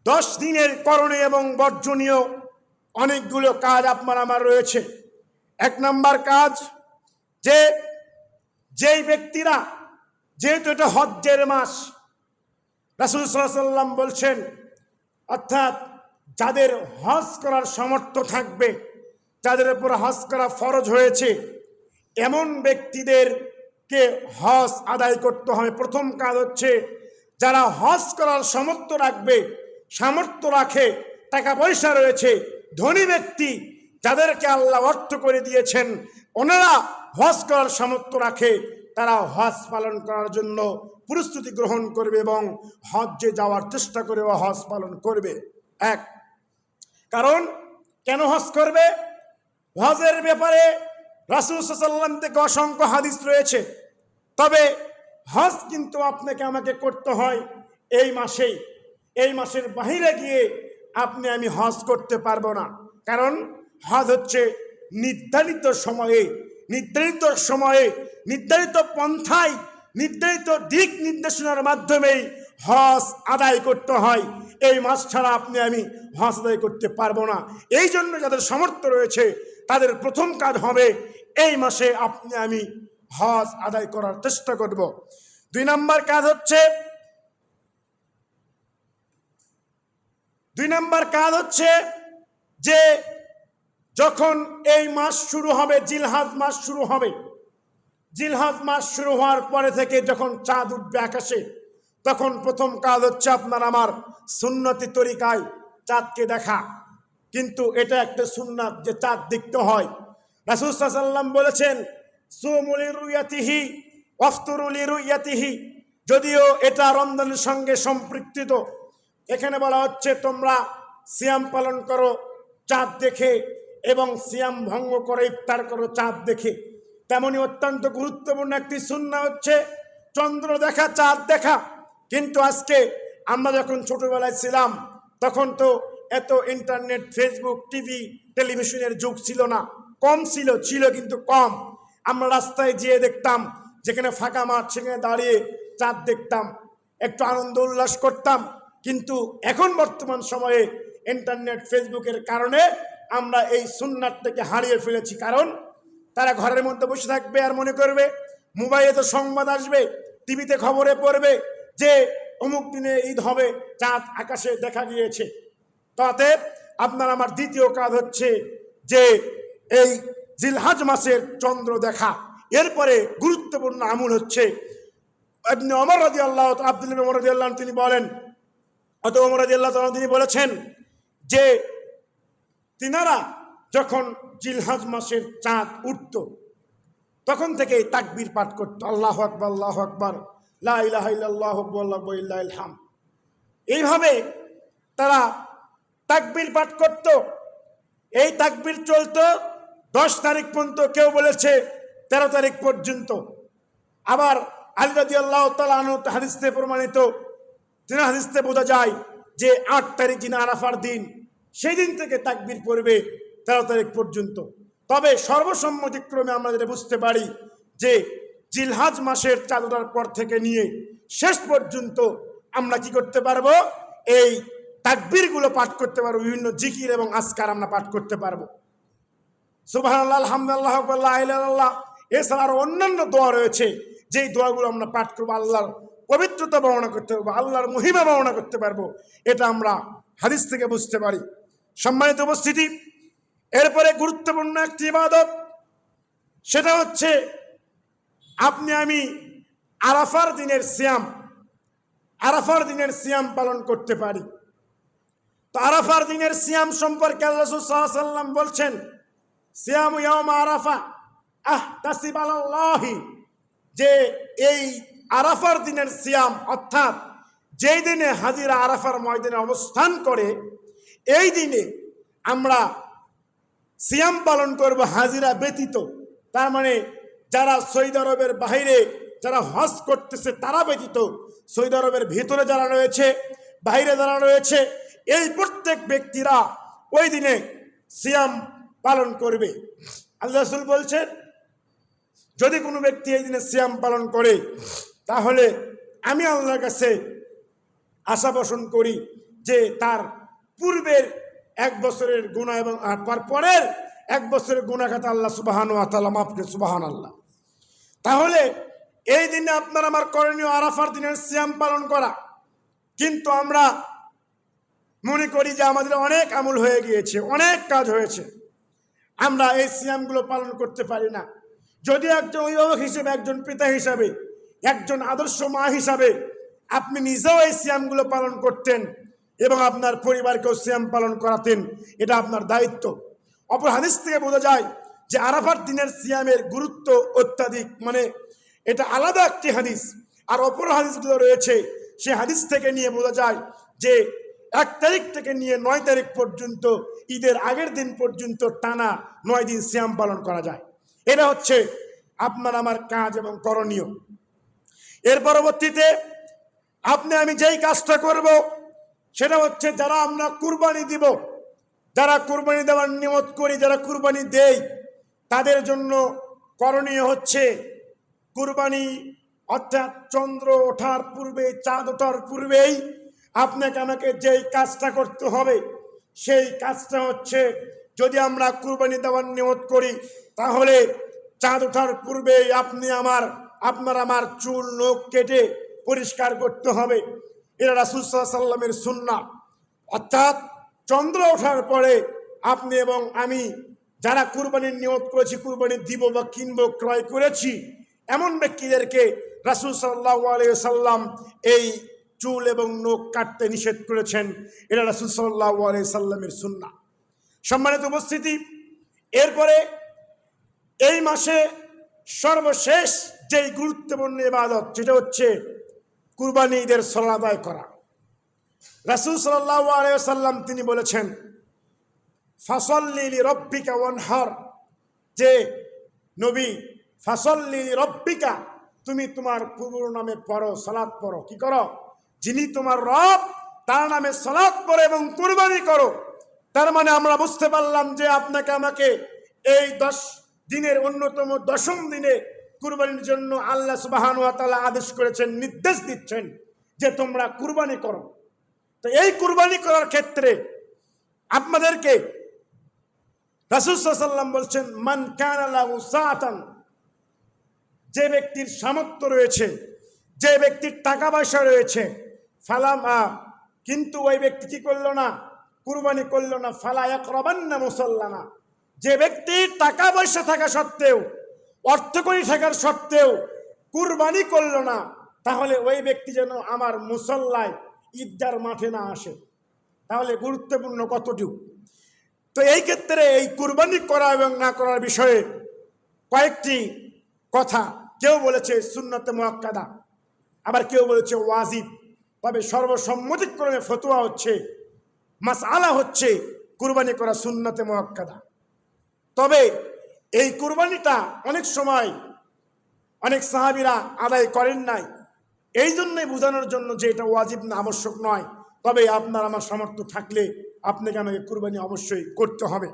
10 দিনের করণীয় এবং বর্জনীয় অনেকগুলো কাজ আপনার আমার রয়েছে। 1 নম্বর কাজ, যেই ব্যক্তিরা, যেহেতু এটা হজ্জের মাস, রাসূল সাল্লাল্লাহু আলাইহি ওয়াসাল্লাম বলছেন, অর্থাৎ যাদের হজ করার সামর্থ্য থাকবে, যাদের উপর হজ করা ফরজ হয়েছে, এমন ব্যক্তিদেরকে হজ আদায় করতে হবে। প্রথম কাজ হচ্ছে, যারা হজ করার সামর্থ্য রাখে, টাকা পয়সা রয়েছে, ধনী ব্যক্তি যাদেরকে আল্লাহ অর্থ করে দিয়েছেন, ওনারা হজ করার সামর্থ্য রাখে, তারা হজ পালন করার জন্য প্রস্তুতি গ্রহণ করবে এবং হজ্জে যাওয়ার চেষ্টা করে হজ পালন করবে। কারণ কেন হজ করবে? হজের ব্যাপারে রাসূল সাল্লাল্লাহু আলাইহি ওয়াসাল্লাম থেকে অসংখ্য হাদিস রয়েছে। তবে হজ কিন্তু আপনাকে আমাকে করতে হয় এই মাসেই। এই মাসের বাহিরে গিয়ে আমি হজ করতে পারবো না। কারণ হজ হচ্ছে নির্ধারিত সময়ে, নির্ধারিত পন্থায়, নির্ধারিত দিক নির্দেশনার মাধ্যমেই হজ আদায় করতে হয়। এই মাস ছাড়া আমি হজ আদায় করতে পারবো না। এই জন্য যাদের সামর্থ্য রয়েছে তাদের প্রথম কাজ হবে এই মাসে আমি হজ আদায় করার চেষ্টা করব। 2 নম্বর কাজ হচ্ছে যে যখন এই মাস শুরু হবে, জিলহজ মাস শুরু হবে, জিলহজ মাস শুরু হওয়ার পরে থেকে যখন চাঁদ উঠবে আকাশে, তখন প্রথম কাজ হচ্ছে আপনার আমার সুন্নতি তরিকায় চাঁদকে দেখা। কিন্তু এটা একটা সুন্নাত যে চাঁদ দেখতে হয়। রাসূল সাল্লাল্লাহু আলাইহি ওয়াসাল্লাম বলেছেন, সুমু লিরুয়াতিহি ওয়াফতুরু লিরুয়াতিহি। যদিও এটা রমজানের সঙ্গে সম্পৃক্ত, এখানে বলা হচ্ছে তোমরা সিয়াম পালন করো চাঁদ দেখে এবং সিয়াম ভঙ্গ করে ইফতার করো চাঁদ দেখে। তেমনি অত্যন্ত গুরুত্বপূর্ণ একটি সুন্নাহ হচ্ছে চন্দ্র দেখা, চাঁদ দেখা। কিন্তু আজকে আমরা যখন ছোটবেলায় ছিলাম তখন তো এত ইন্টারনেট, ফেসবুক, টিভি, টেলিভিশনের যুগ ছিল না, কম ছিল কিন্তু কম। আমরা রাস্তায় যেয়ে দেখতাম, যেখানে ফাঁকা মাঠ সেখানে দাঁড়িয়ে চাঁদ দেখতাম, একটু আনন্দ উল্লাস করতাম। কিন্তু এখন বর্তমান সময়ে ইন্টারনেট, ফেসবুকের কারণে আমরা এই সুন্নাতটাকে হারিয়ে ফেলেছি। কারণ তারা ঘরের মধ্যে বসে থাকবে আর মনে করবে মোবাইলে তো সংবাদ আসবে, টিভিতে খবরে পড়বে যে অমুক দিনে ঈদ হবে, চাঁদ আকাশে দেখা গিয়েছে। তাতে আপনার আমার দ্বিতীয় কাজ হচ্ছে যে এই জিলহজ মাসের চন্দ্র দেখা। এরপরে গুরুত্বপূর্ণ আমল হচ্ছে ইবনে ওমর রাদিয়াল্লাহু তাআলা, আব্দুল্লাহ ইবনে ওমর রাদিয়াল্লাহু তিনি বলেন, ওমর রাদিয়াল্লাহু তাআলা তিনি বলেছেন যে তিনারা যখন জিলহজ মাসের চাঁদ উঠত তখন থেকেই তাকবীর পাঠ করত, আল্লাহু আকবার, আল্লাহু আকবার, লা ইলাহা ইল্লাল্লাহু ওয়াল্লাহু ইল্লাহিল হামদ। এইভাবে তারা তাকবীর পাঠ করত। এই তাকবীর চলতো 10 তারিখ পর্যন্ত, কেউ বলেছে 13 তারিখ পর্যন্ত। আবার আলী রাদিয়াল্লাহু তাআলা আনহু হাদিসে প্রমাণিত, তিনি হাদিসে বোঝা যায় যে 8 তারিখ দিন আরাফার দিন, সেই দিন থেকে তাকবীর পড়বে 13 তারিখ পর্যন্ত। তবে সর্বসম্মতিক্রমে আমরা যেটা বুঝতে পারি যে জিলহজ মাসের চাঁদ ওঠার পর থেকে নিয়ে শেষ পর্যন্ত আমরা কি করতে পারবো? এই তাকবীরগুলো পাঠ করতে পারবো, বিভিন্ন জিকির এবং আজকার আমরা পাঠ করতে পারবো। সুবহানাল্লাহ, আলহামদুলিল্লাহ, লা ইলাহা ইল্লাল্লাহ। এছাড়া আরো অন্যান্য দোয়া রয়েছে, যেই দোয়াগুলো আমরা পাঠ করবো, আল্লাহর পবিত্রতা বর্ণনা করতে পারবো, আল্লাহর মহিমা বর্ণনা করতে পারবো। এটা আমরা হাদিস থেকে বুঝতে পারি। সম্মানিত উপস্থিতি, এরপরে গুরুত্বপূর্ণ একটি ইবাদত, সেটা হচ্ছে আমি আরাফার দিনের সিয়াম পালন করতে পারি। তো আরাফার দিনের সিয়াম সম্পর্কে আল্লাহ রাসূল সাল্লাল্লাহু আলাইহি ওয়াসাল্লাম বলছেন, সিয়ামু ইয়াউম আরাফা আহতাসিব আলাল্লাহি, যে এই আরাফার দিনের সিয়াম, অর্থাৎ যেই দিনে হাজিরা আরাফার ময়দানে অবস্থান করে, এই দিনে আমরা সিয়াম পালন করব হাজিরা ব্যতীত। তার মানে যারা সৌদি আরবের বাইরে যারা হজ করতেছে তারা ব্যতীত, সৌদি আরবের ভিতরে যারা রয়েছে, বাইরে যারা রয়েছে, এই প্রত্যেক ব্যক্তিরা ওই দিনে সিয়াম পালন করবে। আল্লাহ রাসূল বলছেন, যদি কোনো ব্যক্তি এই দিনে সিয়াম পালন করে, তাহলে আমি আল্লাহর কাছে আশা পোষণ করি যে তার পূর্বের 1 বছরের গুনাহ এবং পরের 1 বছরের গুনাহ খাতা আল্লাহ সুবহানাহু ওয়া তাআলা মাফ করে, সুবহানাল্লাহ। তাহলে এই দিনে আপনার আমার করণীয় আরাফার দিনের সিয়াম পালন করা। কিন্তু আমরা মনে করি যে আমাদের অনেক আমল হয়ে গিয়েছে, অনেক কাজ হয়েছে, আমরা এই সিয়ামগুলো পালন করতে পারি না। যদি একজন অভিভাবক হিসেবে, একজন পিতা হিসাবে, একজন আদর্শ মা হিসাবে আপনি নিজেও এই সিয়ামগুলো পালন করতেন এবং আপনার পরিবারকেও সিয়াম পালন করাতেন, এটা আপনার দায়িত্ব। অপর হাদিস থেকে বোঝা যায় যে আরাফার দিনের সিয়ামের গুরুত্ব অত্যাধিক, মানে এটা আলাদা একটি হাদিস। আর অপর হাদিসগুলো রয়েছে, সে হাদিস থেকে নিয়ে বোঝা যায় যে 1 তারিখ থেকে নিয়ে 9 তারিখ পর্যন্ত, ঈদের আগের দিন পর্যন্ত টানা 9 দিন সিয়াম পালন করা যায়। এটা হচ্ছে আপনার আমার কাজ এবং করণীয়। এর পরবর্তীতে আপনি আমি যেই কাজটা করব সেটা হচ্ছে, যারা আমরা কুরবানি দিব, যারা কুরবানি দেওয়ার নিয়ত করি, যারা কুরবানি দেই, তাদের জন্য করণীয় হচ্ছে কুরবানি অর্থাৎ চন্দ্র ওঠার পূর্বে, চাঁদ ওঠার পূর্বেই আপনাকে আমাকে যেই কাজটা করতে হবে, সেই কাজটা হচ্ছে, যদি আমরা কুরবানি দেওয়ার নিয়ত করি তাহলে চাঁদ ওঠার পূর্বেই আপনার আমার চুল নখ কেটে পরিষ্কার করতে হবে। এটা রাসূল সাল্লাল্লাহু আলাইহি ওয়াসাল্লামের সুন্নাহ। অর্থাৎ চন্দ্র ওঠার পরে আপনি এবং আমি যারা কুরবানির নিয়ত করেছি, কুরবানি দিব বা কিনবো, ক্রয় করেছি, এমন ব্যক্তিদেরকে রাসূল সাল্লাল্লাহু আলাইহি ওয়াসাল্লাম এই চুল এবং নখ কাটতে নিষেধ করেছেন। এটা রাসূল সাল্লাল্লাহু আলাইহি ওয়াসাল্লামের সুন্নাহ। সম্মানিত উপস্থিতি, এরপরে এই মাসে সর্বশেষ যেই গুরুত্বপূর্ণ ইবাদত, যেটা হচ্ছে কুরবানি ঈদের সালাত আদায় করা। রাসূল সাল্লাল্লাহু আলাইহি ওয়াসাল্লাম তিনি বলেছেন, ফাসাল্লি লিরাব্বিকা ওয়ানহার, যে নবী ফাসাল্লি লিরাব্বিকা, তুমি তোমার প্রভুর নামে পড়ো, সালাত পড়ো। কি করো? যিনি তোমার রব তার নামে সালাত পড়ো এবং কুরবানি করো। তার মানে আমরা বুঝতে পারলাম যে আপনাকে আমাকে এই 10 দিনের অন্যতম 10ম দিনে কুরবানির জন্য আল্লাহ সুবহানাহু ওয়া তাআলা আদেশ করেছেন, নির্দেশ দিচ্ছেন যে তোমরা কুরবানি করো। তো এই কুরবানি করার ক্ষেত্রে আপনাদেরকে রাসূল সাল্লাল্লাহু আলাইহি ওয়াসাল্লাম বলছেন, মান কানা লাহু সাআতান, যে ব্যক্তির সামর্থ্য রয়েছে, যে ব্যক্তির টাকা পয়সা রয়েছে, কিন্তু ওই ব্যক্তি কি করলো না? কুরবানি করলো না। ফালা ইয়াকরাবান্না মুসাল্লানা, যে ব্যক্তির টাকা পয়সা থাকা সত্ত্বেও, অর্থকরী থাকার সত্ত্বেও কুরবানি করলো না, তাহলে ওই ব্যক্তি যেন আমার মুসল্লায়, ঈদগার মাঠে না আসে। তাহলে গুরুত্বপূর্ণ কতটুকু? তো এই ক্ষেত্রে এই কুরবানি করা এবং না করার বিষয়ে কয়েকটি কথা, কেউ বলেছে সুন্নতে মুআক্কাদা, আবার কেউ বলেছে ওয়াজিব। তবে সর্বসম্মতিক্রমে ফতোয়া হচ্ছে, মাসআলা হচ্ছে কুরবানি করা সুন্নতে মুআক্কাদা। তবে এই কুরবানিটা অনেক সময় অনেক সাহাবীরা আদায় করেন নাই, এই জন্যই বোঝানোর জন্য যে এটা ওয়াজিব না, আবশ্যক নয়। তবে আপনার আমার সামর্থ্য থাকলে আপনাকে আমাকে কুরবানি অবশ্যই করতে হবে।